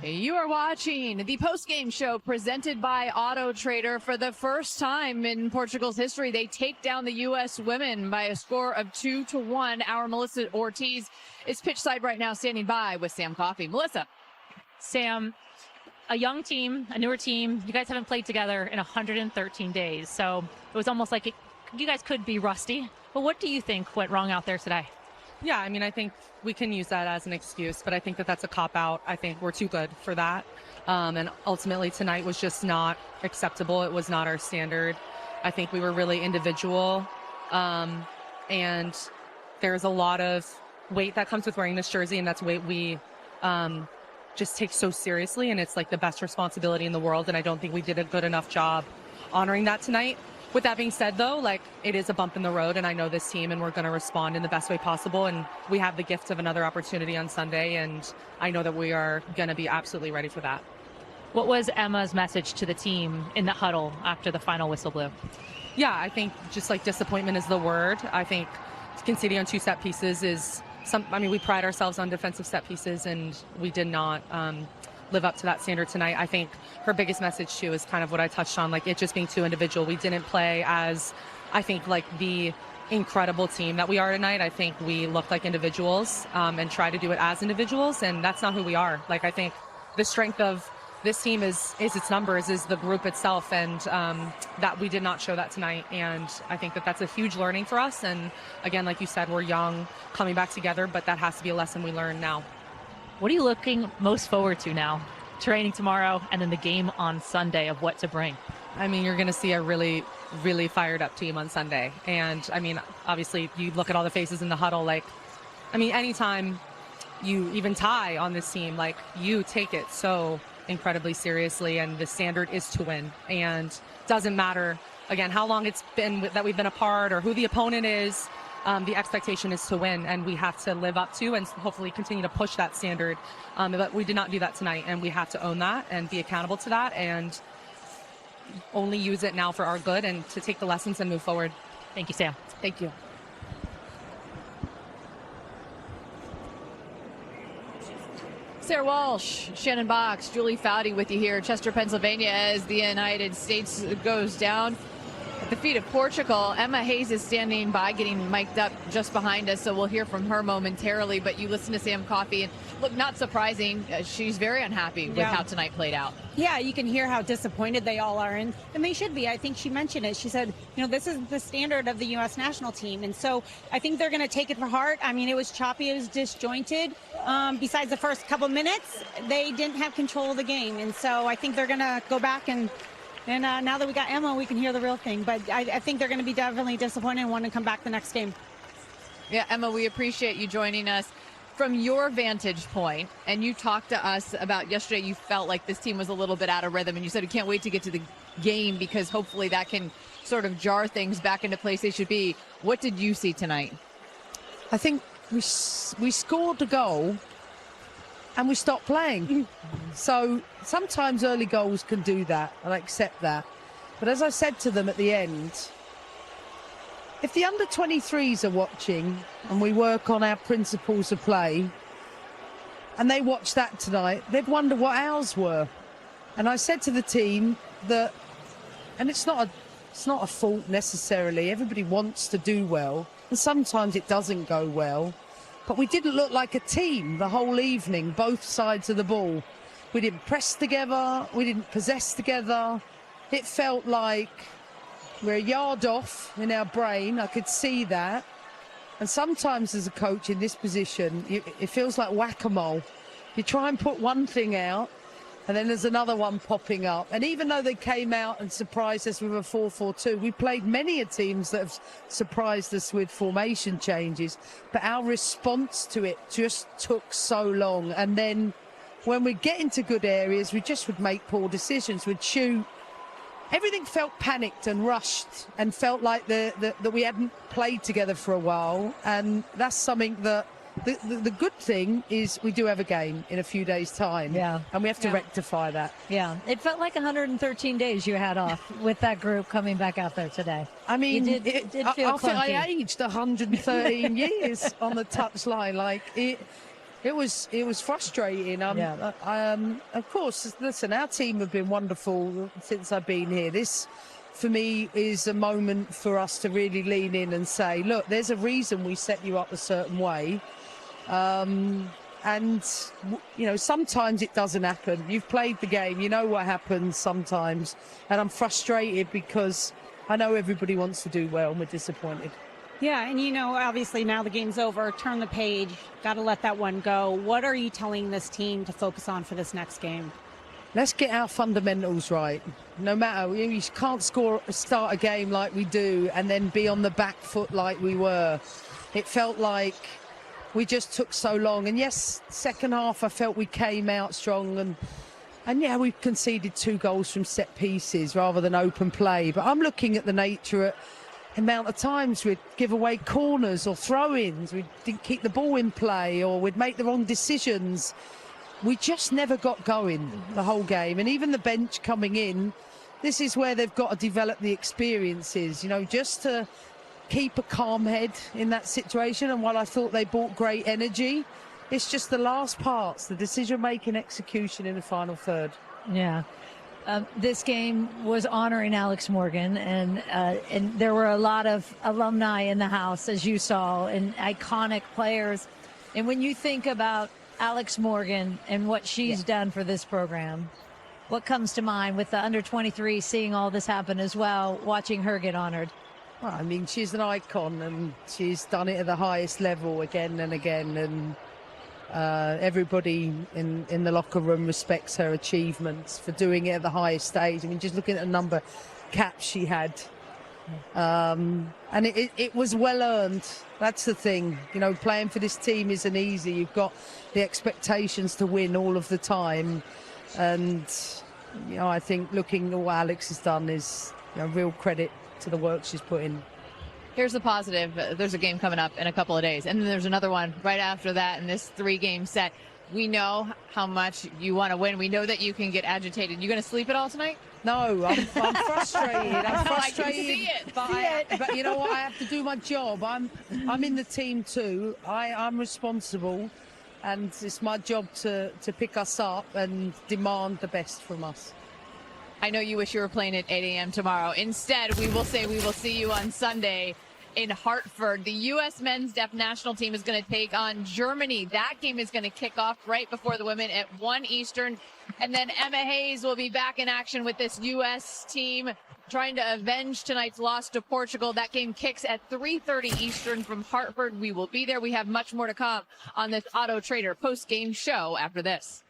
You are watching the Postgame show presented by Auto Trader. For the first time in Portugal's history, they take down the U.S. women by a score of 2-1. Our Melissa Ortiz is pitch side right now, standing by with Sam Coffey. Melissa. Sam, a young team, a newer team. You guys haven't played together in 113 days, so it was almost like you guys could be rusty. But what do you think went wrong out there today? Yeah, I mean, I think we can use that as an excuse, but I think that that's a cop-out. I think we're too good for that. And ultimately, tonight was just not acceptable. It was not our standard. I think we were really individual. And there's a lot of weight that comes with wearing this jersey, and that's weight we just take so seriously. And it's like the best responsibility in the world. And I don't think we did a good enough job honoring that tonight. With that being said, though, like, it is a bump in the road, and I know this team, and we're going to respond in the best way possible. And we have the gift of another opportunity on Sunday, and I know that we are going to be absolutely ready for that. What was Emma's message to the team in the huddle after the final whistle blew? Yeah, I think just like disappointment is the word. I think conceding on 2 set pieces is we pride ourselves on defensive set pieces, and we did not live up to that standard tonight. I think her biggest message too is kind of what I touched on, like it just being too individual. We didn't play as, I think, like the incredible team that we are tonight. I think we looked like individuals and try to do it as individuals, and that's not who we are. Like, I think the strength of this team is its numbers, is the group itself, and that we did not show that tonight. And I think that that's a huge learning for us. And again, like you said, we're young, coming back together, but that has to be a lesson we learn now. What are you looking most forward to now? Training tomorrow and then the game on Sunday, of what to bring? I mean, you're going to see a really, really fired up team on Sunday. And I mean, obviously, you look at all the faces in the huddle, like, I mean, anytime you even tie on this team, like, you take it so incredibly seriously, and the standard is to win. And doesn't matter, again, how long it's been that we've been apart or who the opponent is. The expectation is to win, and we have to live up to and hopefully continue to push that standard. But we did not do that tonight, and we have to own that and be accountable to that, and only use it now for our good and to take the lessons and move forward. Thank you, Sam. Thank you. Sarah Walsh, Shannon Box, Julie Foudy with you here, Chester, Pennsylvania, as the United States goes down at the feet of Portugal. Emma Hayes is standing by, getting mic'd up just behind us, so we'll hear from her momentarily. But you listen to Sam Coffey, and look, not surprising, she's very unhappy with how tonight played out. Yeah, you can hear how disappointed they all are, and they should be. I think she mentioned it. She said, this is the standard of the U.S. national team, and so I think they're going to take it to heart. I mean, it was choppy, it was disjointed. Besides the first couple minutes, they didn't have control of the game, and so I think they're going to go back and now that we got Emma, we can hear the real thing. But I think they're going to be definitely disappointed and want to come back the next game. Yeah, Emma, we appreciate you joining us. From your vantage point, and you talked to us about yesterday, you felt like this team was a little bit out of rhythm, and you said you can't wait to get to the game because hopefully that can sort of jar things back into place they should be. What did you see tonight? I think we scored a goal and we stopped playing. So sometimes early goals can do that, and I accept that. But as I said to them at the end, if the under-23s are watching and we work on our principles of play and they watch that tonight, they'd wonder what ours were. And I said to the team that, and it's not a fault necessarily, everybody wants to do well, and sometimes it doesn't go well. But we didn't look like a team the whole evening, both sides of the ball. We didn't press together, we didn't possess together. It felt like we're a yard off in our brain. I could see that. And sometimes as a coach in this position, it feels like whack-a-mole. You try and put one thing out, and then there's another one popping up. And even though they came out and surprised us with a 4-4-2, we played many a teams that have surprised us with formation changes. But our response to it just took so long. And then when we get into good areas, we just would make poor decisions. We'd shoot. Everything felt panicked and rushed and felt like that we hadn't played together for a while. And that's something that the good thing is we do have a game in a few days' time. Yeah. And we have to rectify that. Yeah. It felt like 113 days you had off with that group coming back out there today. I mean, it did feel I think clunky. I aged 113 years on the touchline. Like, It was frustrating. Of course, listen, our team have been wonderful since I've been here. This, for me, is a moment for us to really lean in and say, look, there's a reason we set you up a certain way. Sometimes it doesn't happen. You've played the game. You know what happens sometimes. And I'm frustrated because I know everybody wants to do well and we're disappointed. Yeah, and obviously now the game's over. Turn the page. Got to let that one go. What are you telling this team to focus on for this next game? Let's get our fundamentals right. No matter, you can't start a game like we do and then be on the back foot like we were. It felt like we just took so long. And yes, second half I felt we came out strong and yeah, we conceded 2 goals from set pieces rather than open play. But I'm looking at the nature at amount of times we'd give away corners or throw-ins, we didn't keep the ball in play, or we'd make the wrong decisions. We just never got going the whole game. And even the bench coming in, this is where they've got to develop the experiences, just to keep a calm head in that situation. And while I thought they brought great energy, it's just the last parts, the decision-making, execution in the final third. Yeah. This game was honoring Alex Morgan, and there were a lot of alumni in the house, as you saw, and iconic players. And when you think about Alex Morgan and what she's done for this program, what comes to mind with the under-23 seeing all this happen as well, watching her get honored? Well, I mean, she's an icon, and she's done it at the highest level again and again, and everybody in the locker room respects her achievements for doing it at the highest stage. I mean, just looking at the number of caps she had, and it was well earned. That's the thing, playing for this team isn't easy. You've got the expectations to win all of the time, and I think looking at what Alex has done is real credit to the work she's put in. Here's the positive. There's a game coming up in a couple of days, and then there's another one right after that in this 3-game set. We know how much you want to win. We know that you can get agitated. You going to sleep it all tonight? No, I'm frustrated. I'm frustrated. I can see it. But you know what? I have to do my job. I'm in the team too. I'm responsible, and it's my job to pick us up and demand the best from us. I know you wish you were playing at 8 a.m. tomorrow. Instead, we will say we will see you on Sunday in Hartford. The U.S. men's deaf national team is going to take on Germany. That game is going to kick off right before the women at 1 Eastern. And then Emma Hayes will be back in action with this U.S. team trying to avenge tonight's loss to Portugal. That game kicks at 3:30 Eastern from Hartford. We will be there. We have much more to come on this Auto Trader post-game show after this.